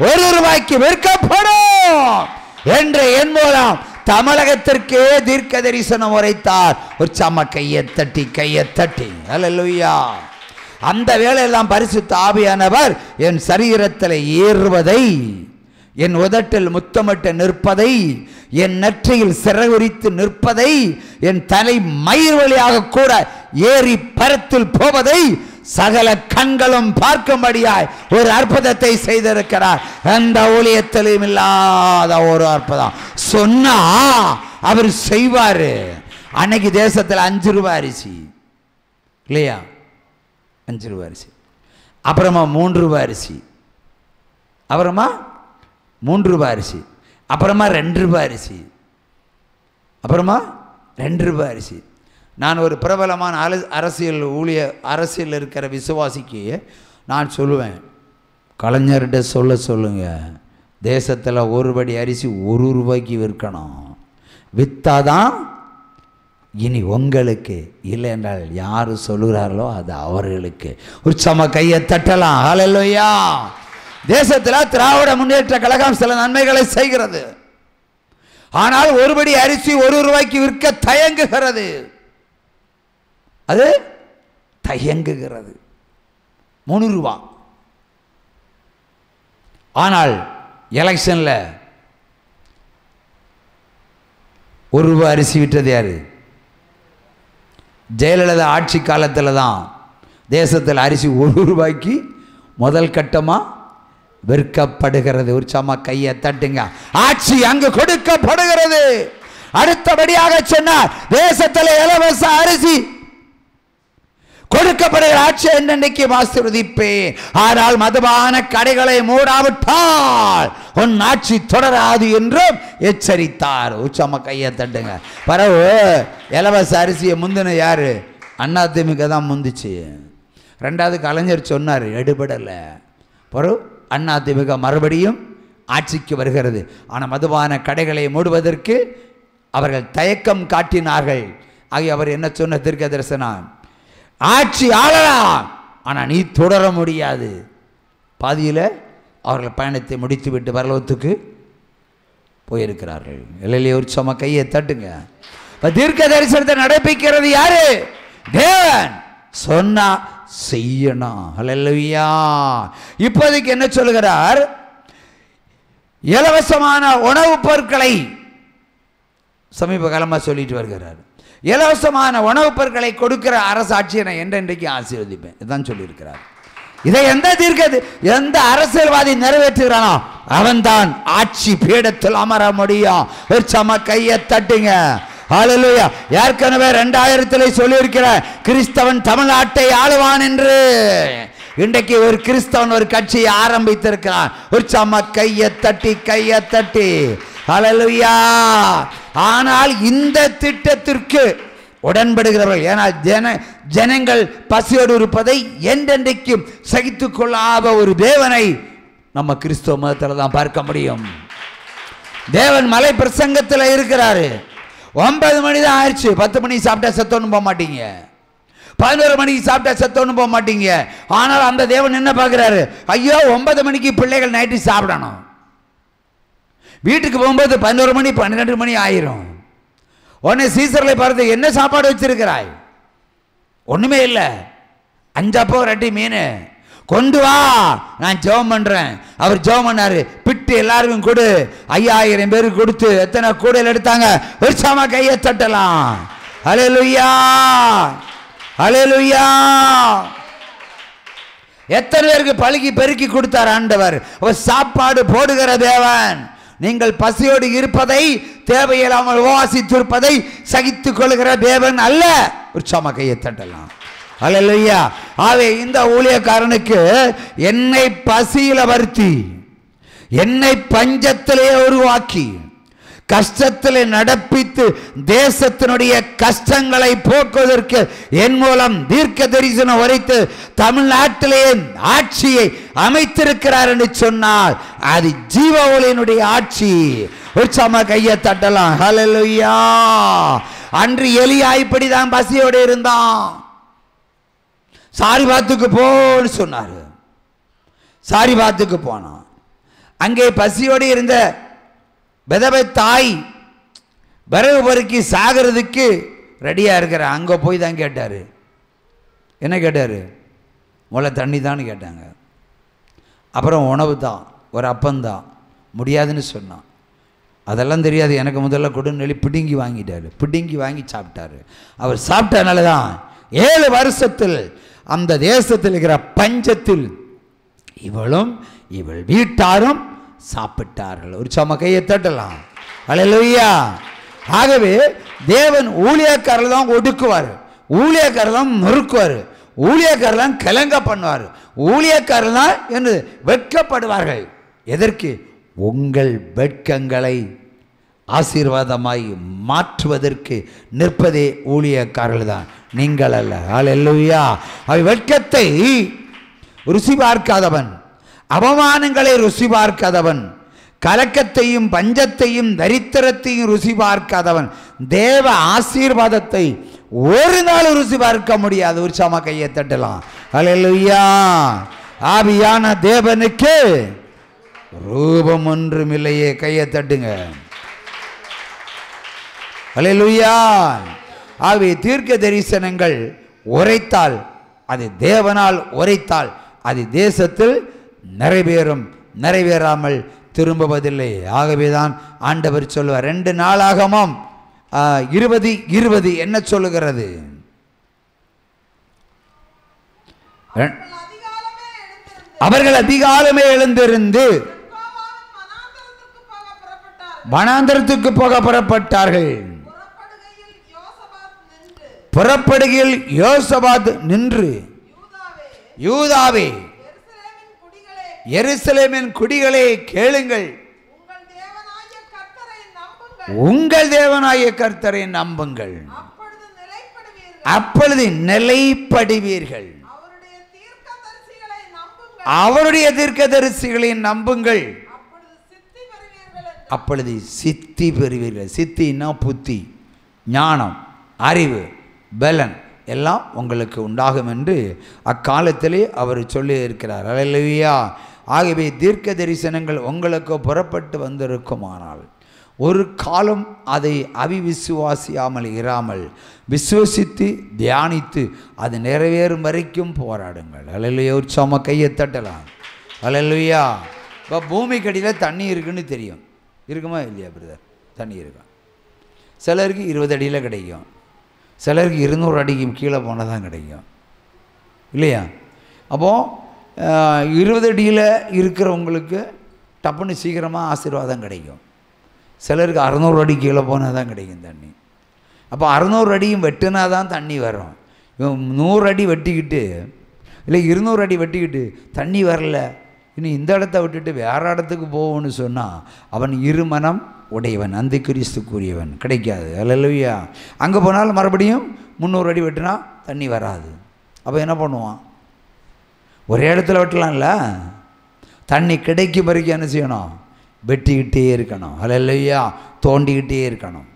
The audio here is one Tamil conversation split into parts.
ரூபாய்க்கு விற்கப்படும் என்று என் மூலம் தமிழகத்திற்கே தீர்க்க தரிசனம் உரைத்தார். உற்சாம கையை தட்டி அல்லேலூயா. அந்த வேளையெல்லாம் பரிசுத்த ஆவியானவர் என் சரீரத்தில் ஏறுவதை, என் உதட்டில் முத்தமிட்டு நிற்பதை, என் நெற்றியில் சிறகுரித்து நிற்பதை, என் தலை மயிர் வழியாக கூட ஏறி பரத்தில் போவதை சகல கண்களும் பார்க்கும்படியாய் ஒரு அற்புதத்தை செய்திருக்கிறார். அந்த ஊழியத்திலும் இல்லாத ஒரு அற்புதம் சொன்னா அவர் செய்வாரு. அன்னைக்கு தேசத்தில் 5 ரூபாய் அரிசி இல்லையா, 5 ரூபாய் அரிசி, அப்புறமா 3 ரூபாய் அரிசி, அப்புறமா 3 ரூபாய் அரிசி, அப்புறமா 2 ரூபாய் அரிசி, அப்புறமா 2 ரூபாய் அரிசி. நான் ஒரு பிரபலமான அரசியல் இருக்கிற விசுவாசிக்கு நான் சொல்லுவேன், கலைஞர்கிட்ட சொல்லுங்க, தேசத்தில் ஒரு படி அரிசி 1 ரூபாய்க்கு விற்கணும். விற்றாதான் இனி உங்களுக்கு, இல்லை என்றால் யார் சொல்லுகிறார்களோ அது அவர்களுக்கு. உற்சாம கையை தட்டலாம். ஹல்லேலூயா. தேசத்தில் திராவிட முன்னேற்ற கழகம் சில நன்மைகளை செய்கிறது. ஆனால் ஒரு படி அரிசி 1 ரூபாய்க்கு விற்க தயங்குகிறது. அது தயங்குகிறது 3 ரூபாய். ஆனால் எலெக்ஷன்ல 1 ரூபாய் அரிசி விற்றது யாரு? ஜெயலலிதா ஆட்சி காலத்தில் தான் தேசத்தில் அரிசி 1 ரூபாய்க்கு முதல் கட்டமாக விற்கப்படுகிறது. உற்சாம கையை தட்டுங்க. ஆட்சி அங்கு கொடுக்கப்படுகிறது. அடுத்தபடியாக சொன்னார், தேசத்தில் இலவச அரிசி கொடுக்கப்படுகிற ஆட்சி என்னைக்கு ஆசீர்வதிப்பேன். ஆனால் மதுபான கடைகளை மூடாவிட்டால் உன் ஆட்சி தொடராது என்றும் எச்சரித்தார். உற்சாம கையை தட்டுங்க. பரவு இலவச அரிசியை முந்தின யாரு? அதிமுக தான் முந்திச்சு. 2வது கலைஞர் சொன்னார், எடுபடலை. பரவு அதிமுக மறுபடியும் ஆட்சிக்கு வருகிறது. ஆனால் மதுபான கடைகளை மூடுவதற்கு அவர்கள் தயக்கம் காட்டினார்கள். ஆகிய அவர் என்ன சொன்ன தீர்க்க தரிசனம், ஆட்சி ஆளலாம், ஆனால் நீ தொடர முடியாது. பாதியில் அவர்கள் பயணத்தை முடித்துவிட்டு பரலோகத்துக்கு போயிருக்கிறார்கள். இல்லையே? ஒரு சும்மா கையை தட்டுங்க. தீர்க்க தரிசனத்தை நடப்பிக்கிறது யாரு? தேவன். சொன்னா செய்யணும். ஹல்லேலூயா. இப்போதைக்கு என்ன சொல்லுகிறார்? இலவசமான உணவுப் பொருட்களை சமீப காலமாக சொல்லிட்டு வருகிறார். இலவசமான உணவுப் பொருட்களை கொடுக்கிற அரசாட்சியை நான் என்றைக்கு ஆசீர்வதிப்பேன் இதுதான் சொல்லியிருக்கிறார். இதை எந்த அரசியல்வாதி நிறைவேற்றுகிறானோ அவன்தான் ஆட்சி பீடத்தில் அமர முடியும். ஒரு சம கையை தட்டுங்க. ஹல்லேலூயா. ஏற்கனவே 2000 சொல்லியிருக்கிற கிறிஸ்தவன் தமிழ்நாட்டை ஆளுவான் என்று இன்றைக்கு ஒரு கிறிஸ்தவன் ஒரு கட்சியை ஆரம்பித்திருக்கிறான். ஒரு சம கையை தட்டி ஹல்லேலூயா. ஆனால் இந்த திட்டத்திற்கு உடன்படுகிறவர்கள், ஏனால் ஜனங்கள் பசியோடு இருப்பதை என்றென்றைக்கும் சகித்துக் கொள்ளாத ஒரு தேவனை நம்ம கிறிஸ்தவ மதத்தில் தான் பார்க்க முடியும். தேவன் மலை பிரசங்கத்தில் இருக்கிறாரு. 9 மணி தான் ஆயிடுச்சு. 10 மணிக்கு சாப்பிட்டா செத்தோன்னு போக மாட்டீங்க. 11 மணிக்கு சாப்பிட்டா செத்தோன்னு போக மாட்டீங்க. ஆனால் அந்த தேவன் என்ன பார்க்கிறாரு? ஐயோ 9 மணிக்கு பிள்ளைகள் நைட்டு சாப்பிடணும். வீட்டுக்கு போகும்போது 11 மணி 12 மணி ஆயிரும். உடனே சீசர்களை பார்த்து, என்ன சாப்பாடு வச்சிருக்கிறாய்? ஒண்ணுமே இல்லை, 5 அப்பம் 2 மீன் கொண்டு வா, நான் ஜெபம் பண்றேன். அவர் ஜெபம் பண்ணாரு. பிட்டு எல்லாருக்கும் கொடு. 5000 பேருக்கு கொடுத்து எத்தனை கூடையில் எடுத்தாங்க? ஒரு சாம கையை தட்டலாம். ஹல்லேலூயா, ஹல்லேலூயா. எத்தனை பேருக்கு பழுகி பெருக்கி கொடுத்தார் ஆண்டவர். அவர் சாப்பாடு போடுகிற தேவன். நீங்கள் பசியோடு இருப்பதை, தேவையில்லாமல் உபவாசித்திருப்பதை சகித்துக் கொள்கிற தேவன் அல்ல. உற்சாம கையை தட்டலாம். ஹல்லேலூயா. ஆவே இந்த ஊழியக்காரனுக்கு என்னை பசியில வருத்தி, என்னை பஞ்சத்திலே உருவாக்கி, கஷ்டத்திலே நடப்பித்து, தேசத்தினுடைய கஷ்டங்களை போக்குவதற்கு என் மூலம் தீர்க்க தரிசனம் உரைத்து தமிழ்நாட்டிலே ஆட்சியை அமைத்திருக்கிறார் என்று சொன்னால் அது ஜீவ ஒளியினுடைய ஆட்சி. உற்சாம கையை தட்டலாம். ஹல்லேலூயா. அன்று எலியா இப்படிதான் பசியோடு இருந்தான். சாரிபாத்துக்கு போன்னு சொன்னாரு. சாரிபாத்துக்கு போனான். அங்கே பசியோடு இருந்த விதவை தாய் விறகு பொறுக்கி சாகிறதுக்கு ரெடியாக இருக்கிற அங்கே போய் தான் கேட்டார். என்ன கேட்டார்? முதல்ல தண்ணி தான் கேட்டாங்க. அப்புறம் உணவு தான், ஒரு அப்பந்தான். முடியாதுன்னு சொன்னான். அதெல்லாம் தெரியாது, எனக்கு முதல்ல கொடுன்னு சொல்லி பிடுங்கி வாங்கிட்டார். பிடுங்கி வாங்கி சாப்பிட்டார். அவர் சாப்பிட்டனால தான் 7 வருஷத்தில் அந்த தேசத்தில் இருக்கிற பஞ்சத்தில் இவளும் இவள் வீட்டாரும் சாப்பிட்டார்கள். ஒரு சம கையை தட்டலாம். அல்லேலூயா. ஆகவே தேவன் ஊழியக்காரர்கள் தான் ஒடுக்குவார், ஊழியக்காரர் தான் நொறுக்குவார், ஊழியக்காரர் தான் கலங்க பண்ணுவார், ஊழியக்காரர் தான் என்று வெட்கப்படுவார்கள். எதற்கு? உங்கள் வெட்கங்களை ஆசீர்வாதமாய் மாற்றுவதற்கு நிற்பதே ஊழியக்காரர்கள் தான், நீங்கள் அல்ல. அல்லேலூயா. அவை வெட்கத்தை ருசி பார்க்காதவன், அவமானங்களை ருசி பார்க்காதவன், கலக்கத்தையும் பஞ்சத்தையும் தரித்திரத்தையும் ருசி பார்க்காதவன் தேவ ஆசீர்வாதத்தை ஒரு நாள் ருசி பார்க்க முடியாது. ஒரு சம கையை தட்டலாம். அல்லேலூயா. ஆவியான தேவனுக்கு ரூபம் ஒன்றும் இல்லையே. கையை தட்டுங்க. அல்லேலூயா. ஆகவே தீர்க்க தரிசனங்கள் உரைத்தால், அது தேவனால் உரைத்தால் அது தேசத்தில் நிறைவேறும், நிறைவேறாமல் திரும்புவதில்லை. ஆகவேதான் ஆண்டவர் சொல்லுவார். 2 நாளாகமம் 20:20 என்ன சொல்லுகிறது? அவர்கள் அதிகாலமே எழுந்திருந்து வனாந்தரத்துக்கு போக புறப்பட்டார்கள். புறப்படுகையில் யோசபாத் நின்று, யூதாவே எருசலேமின் குடிகளே கேளுங்கள், உங்கள் தேவனாய கர்த்தரை நம்புங்கள், அப்பொழுது நிலைப்படுவீர்கள். அவருடைய தீர்க்கதரிசிகளை நம்புங்கள், அப்பொழுது சித்தி பெறுவீர்கள். சித்தின்னா புத்தி, ஞானம், அறிவு, பலன் எல்லாம் உங்களுக்கு உண்டாகும் என்று அக்காலத்திலே அவர் சொல்லி இருக்கிறார். அல்லேலூயா. ஆகவே தீர்க்க தரிசனங்கள் உங்களுக்கு புறப்பட்டு வந்திருக்குமானால் ஒரு காலம் அதை அவிவிசுவாசியாமல் இராமல் விசுவசித்து தியானித்து அது நிறைவேறும் வரைக்கும் போராடுங்கள். அல்லேலூயா. ஒரு சம கையை தட்டலாம். அல்லேலூயா. இப்போ பூமிக்கடியில் தண்ணி இருக்குன்னு தெரியும். இருக்குமா இல்லையா பிரதர்? தண்ணி இருக்கும். சிலருக்கு 20 அடியில் கிடைக்கும், சிலருக்கு 200 அடிக்கு கீழே போனால் தான் கிடைக்கும் இல்லையா? அப்போது 20 அடியில் இருக்கிறவங்களுக்கு டப்புன்னு சீக்கிரமாக ஆசீர்வாதம் கிடைக்கும். சிலருக்கு 600 அடி கீழே போனால் தான் கிடைக்கும் தண்ணி. அப்போ 600 அடியும் வெட்டினா தான் தண்ணி வரும். இவன் 100 அடி வெட்டிக்கிட்டு இல்லை 200 அடி வெட்டிக்கிட்டு தண்ணி வரல, இன்னும் இந்த இடத்த விட்டுட்டு வேறு இடத்துக்கு போவோன்னு சொன்னால் அவன் இருமனம் உடையவன், அந்த கிறிஸ்துக்குரியவன், கிடைக்காது. அல்லேலூயா. அங்கே போனாலும் மறுபடியும் 300 அடி வெட்டினா தண்ணி வராது. அப்போ என்ன பண்ணுவான்? ஒரே இடத்துல வெட்டலாம்ல, தண்ணி கிடைக்கும் வரைக்கும் என்ன செய்யணும்? வெட்டிக்கிட்டே இருக்கணும். அல்லேலூயா. தோண்டிக்கிட்டே இருக்கணும்.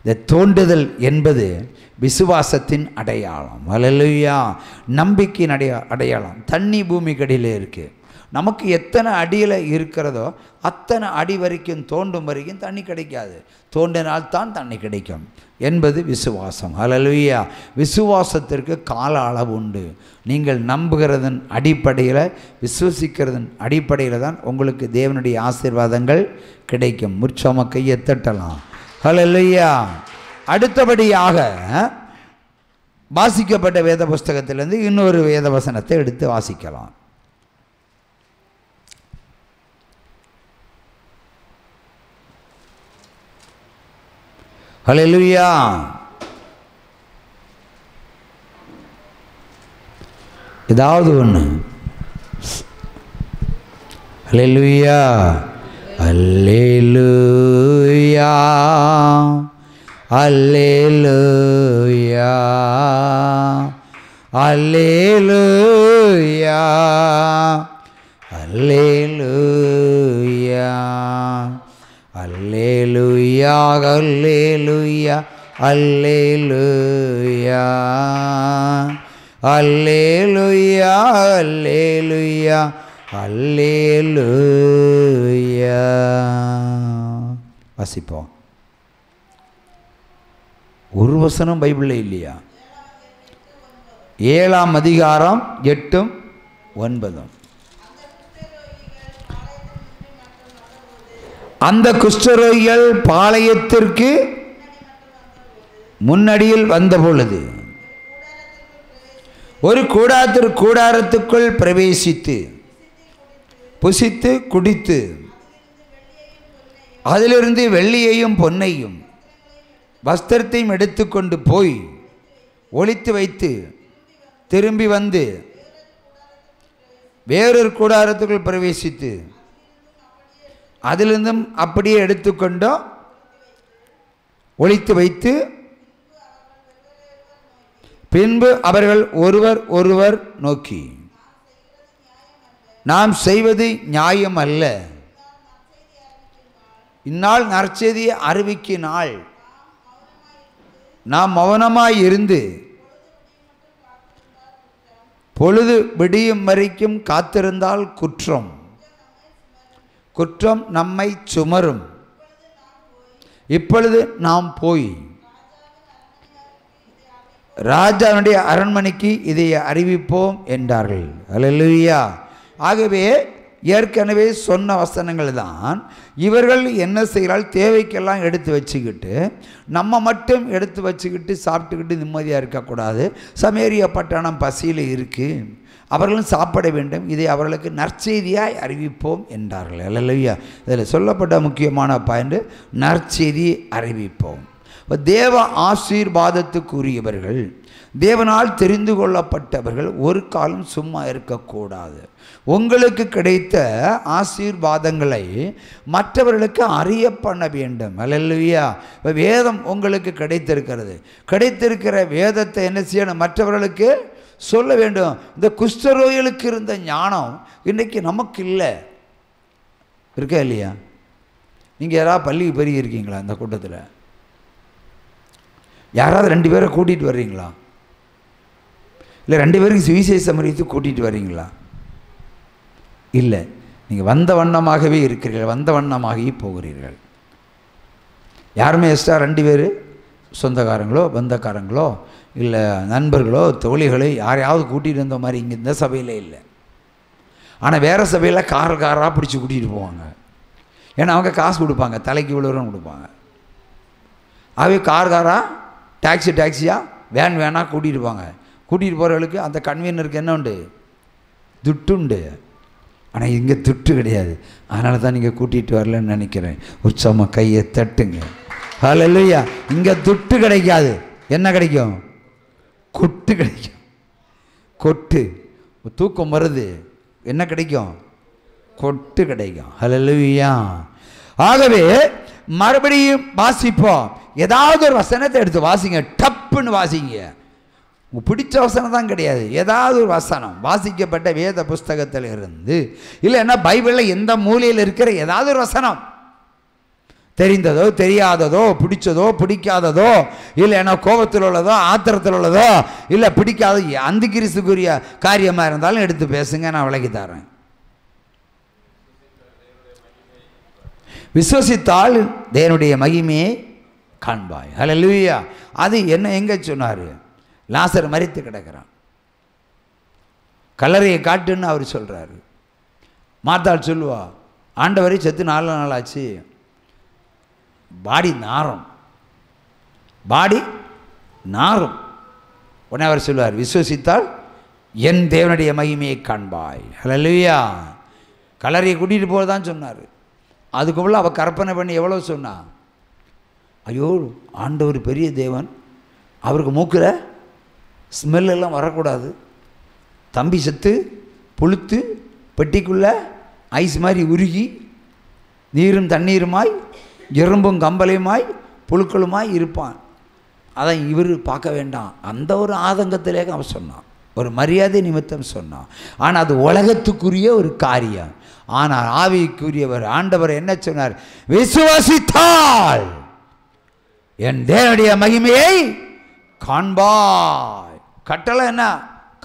இந்த தோண்டுதல் என்பது விசுவாசத்தின் அடையாளம். அல்லேலூயா. நம்பிக்கையின் அடையாளம். தண்ணி பூமிக்கடியில் இருக்குது. நமக்கு எத்தனை அடியில் இருக்கிறதோ அத்தனை அடி வரைக்கும் தோண்டும் வரைக்கும் தண்ணி கிடைக்காது. தோண்டினால்தான் தண்ணி கிடைக்கும் என்பது விசுவாசம். அல்லேலூயா. விசுவாசத்திற்கு கால அளவு உண்டு. நீங்கள் நம்புகிறதன் அடிப்படையில், விசுவசிக்கிறதன் அடிப்படையில் தான் உங்களுக்கு தேவனுடைய ஆசீர்வாதங்கள் கிடைக்கும். முற்சம கையை தட்டலாம். அல்லேலூயா. அடுத்தபடியாக வாசிக்கப்பட்ட வேத புஸ்தகத்திலிருந்து இன்னொரு வேத வசனத்தை எடுத்து வாசிக்கலாம். ஹல்லேலூயா. ஏதாவது ஒன்று. ஹல்லேலூயா. அல்லேலூயா. அல்லேலூயா. அல்லேலூயா. அல்லேலூயா. அல்லேலூயா. அல்லேலூயா. அல்லேலூயா. அல்லேலூயா. அல்லேலூயா. அல்லேலூயா. வாசிப்போம். ஒரு வசனம் பைபிளில் இல்லையா? 7ஆம் அதிகாரம் 8ம் 9ம். அந்த குஷ்டரோகிகள் பாளையத்திற்கு முன்னடியில் வந்த பொழுது ஒரு கூடாரத்துக்குள் பிரவேசித்து புசித்து குடித்து அதிலிருந்து வெள்ளியையும் பொன்னையும் வஸ்திரத்தையும் எடுத்துக்கொண்டு போய் ஒளித்து வைத்து திரும்பி வந்து வேறொரு கூடாரத்துக்குள் பிரவேசித்து அதிலிருந்தும் அப்படியே எடுத்துக்கொண்டோ ஒளித்து வைத்து பின்பு அவர்கள் ஒருவர் நோக்கி, நாம் செய்வது நியாயம் அல்ல, இந்நாள் நற்செய்தியை அறிவிக்கும் நாள், நாம் மௌனமாய் இருந்து பொழுது விடியும் வரைக்கும் காத்திருந்தால் குற்றம் நம்மை சுமரும். இப்பொழுது நாம் போய் ராஜாவுடைய அரண்மனைக்கு இதை அறிவிப்போம் என்றார்கள். அல்லேலூயா. ஆகவே ஏற்கனவே சொன்ன வசனங்கள் தான். இவர்கள் என்ன செய்கிறாள்? தேவைக்கெல்லாம் எடுத்து வச்சுக்கிட்டு நம்ம மட்டும் எடுத்து வச்சுக்கிட்டு சாப்பிட்டுக்கிட்டு நிம்மதியாக இருக்கக்கூடாது. சமேரியா பட்டணம் பசியில் இருக்குது, அவர்களும் சாப்பிட வேண்டும், இதை அவர்களுக்கு நற்செய்தியாய் அறிவிப்போம் என்றார்கள். அல்லேலூயா. இதில் சொல்லப்பட்ட முக்கியமான பாயிண்ட் நற்செய்தி அறிவிப்போம். தேவ ஆசீர்வாதத்துக்குரியவர்கள், தேவனால் தெரிந்து கொள்ளப்பட்டவர்கள் ஒரு காலம் சும்மா இருக்கக்கூடாது. உங்களுக்கு கிடைத்த ஆசீர்வாதங்களை மற்றவர்களுக்கு அறிய பண்ண வேண்டும். அல்லேலூயா. இப்போ வேதம் உங்களுக்கு கிடைத்திருக்கிற வேதத்தை என்ன செய்யணும்? மற்றவர்களுக்கு சொல்ல வேண்டும். இந்த குஷ்டரோகிகளுக்கு இருந்த ஞானம் இன்றைக்கி நமக்கு இல்லை. இருக்கா இல்லையா? நீங்கள் யாராவது பள்ளிக்கு பெருகி இருக்கீங்களா? இந்த கூட்டத்தில் யாராவது 2 பேரை கூட்டிகிட்டு வர்றீங்களா? இல்லை 2 பேருக்கு சுவிசேஷம் அறிவித்து கூட்டிகிட்டு வர்றீங்களா? இல்லை. நீங்கள் வந்த வண்ணமாகவே இருக்கிறீர்கள், வந்த வண்ணமாகவே போகிறீர்கள். யாருமே எக்ஸ்ட்ரா 2 பேர் சொந்தக்காரங்களோ பந்தக்காரங்களோ இல்லை நண்பர்களோ தோழிகளோ யாரையாவது கூட்டிகிட்டு வந்த மாதிரி இங்கே இந்த சபையில் இல்லை. ஆனால் வேறு சபையில் காராக பிடிச்சி கூட்டிகிட்டு போவாங்க. ஏன்னா அவங்க காசு கொடுப்பாங்க, தலைக்கு இவ்வளோ கொடுப்பாங்க. ஆகவே காராக டாக்ஸியாக வேனாக கூட்டிகிட்டு போவாங்க. கூட்டிகிட்டு போகிறவர்களுக்கு அந்த கன்வீனருக்கு என்ன உண்டு? துட்டு உண்டு. ஆனால் இங்கே துட்டு கிடையாது. அதனால தான் நீங்கள் கூட்டிகிட்டு வரலன்னு நினைக்கிறேன். உற்சாகமாக கையை தட்டுங்க. ஹல்லேலூயா. இங்கே துட்டு கிடைக்காது. என்ன கிடைக்கும்? கொட்டு கிடைக்கும். கொட்டு. தூக்கம் வருது, என்ன கிடைக்கும்? கொட்டு கிடைக்கும். ஹல்லேலூயா. ஆகவே மறுபடியும் வாசிப்போம். ஏதாவது ஒரு வசனத்தை எடுத்து வாசிங்க, டப்புன்னு வாசிங்க. உங்களுக்கு பிடிச்ச வசனம் தான் கிடையாது, ஏதாவது ஒரு வசனம் வாசிக்கப்பட்ட வேத புஸ்தகத்தில் இருந்து, இல்லைன்னா பைபிளில் எந்த மூலையில் இருக்கிற ஏதாவது ஒரு வசனம், தெரிந்ததோ தெரியாததோ பிடிச்சதோ பிடிக்காததோ, இல்லைன்னா கோபத்தில் உள்ளதோ ஆத்திரத்தில் உள்ளதோ, இல்லை பிடிக்காத அந்த கிறிஸ்துக்குரிய காரியமாக இருந்தாலும் எடுத்து பேசுங்க, நான் விளக்கி தரேன். விசுவசித்தால் தேவனுடைய மகிமையை காண்பாய். ஹல்லேலூயா. அது என்ன எங்கே சொன்னார்? லாசர் மரித்து கிடக்கிறான், கல்லறையை காட்டுன்னு அவர் சொல்கிறாரு. மாத்தாள் சொல்லுவா, ஆண்டவரை செத்து 4 நாள் ஆச்சு, பாடி நாரும். உடனே அவர் சொல்லுவார், விசுவசித்தால் என் தேவனுடைய மகிமையை காண்பாய். ஹல்லேலூயா. கல்லறையை கூட்டிகிட்டு போகிறதான் சொன்னார். அதுக்குள்ள அவள் கற்பனை பண்ணி எவ்வளோ சொன்னா, ஐயோ ஆண்டவர் பெரிய தேவன், அவருக்கு மூக்கில் ஸ்மெல்லெல்லாம் வரக்கூடாது, தம்பி செத்து புழுத்து பெட்டிக்குள்ளே ஐஸ் மாதிரி உருகி நீரும் தண்ணீருமாய் எறும்பும் கம்பலையுமாய் புழுக்களுமாய் இருப்பான், அதை இவர் பார்க்க வேண்டாம். அந்த ஒரு ஆதங்கத்திலே அவன் சொன்னான், ஒரு மரியாதை நிமித்தம் சொன்னான். ஆனால் அது உலகத்துக்குரிய ஒரு காரியம். ஆனால் ஆவிக்குரியவர் ஆண்டவர் என்ன சொன்னார்? விசுவாசித்தால் என் தேவனுடைய மகிமையை காண்பாய். கட்டளை என்ன?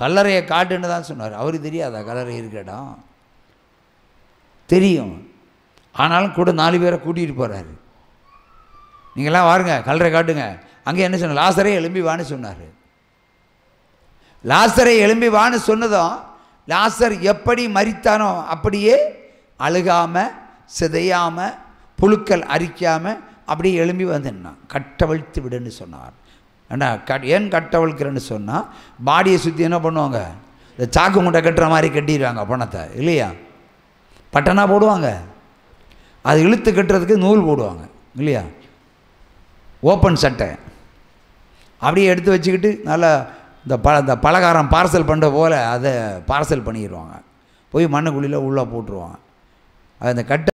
கல்லறையை காட்டுன்னு தான் சொன்னார். அவருக்கு தெரியாதா கல்லறை இருக்கடா? தெரியும். ஆனாலும் கூட 4 பேரை கூட்டிகிட்டு போகிறாரு. நீங்கள்லாம் வாருங்க, கல்லறை காட்டுங்க. அங்கே என்ன சொன்ன, லாசரை எழும்பி வான்னு சொன்னார். லாசரை எழும்பி வான்னு சொன்னதும் லாசர் எப்படி மரித்தானோ அப்படியே அழுகாமல், சிதையாமல், புழுக்கள் அரிக்காமல் அப்படியே எழும்பி வந்துன்னான். கட்டவிழ்த்து விடுன்னு சொன்னார். ஏன்னா ஏன் கட்டவிழ்க்கிறேன்னு சொன்னால், பாடியை சுற்றி என்ன பண்ணுவாங்க, இந்த சாக்கு மூட்டை கட்டுற மாதிரி கட்டிடுவாங்க பணத்தை இல்லையா, பட்டனா போடுவாங்க, அது இழுத்து கட்டுறதுக்கு நூல் போடுவாங்க இல்லையா, ஓப்பன் சட்டை அப்படியே எடுத்து வச்சுக்கிட்டு நல்லா இந்த பலகாரம் பார்சல் பண்ணுற போல் அதை பார்சல் பண்ணிடுவாங்க. போய் மண்ணுக்குழியில் உள்ளே போட்டுருவாங்க. அது அந்த கட்டை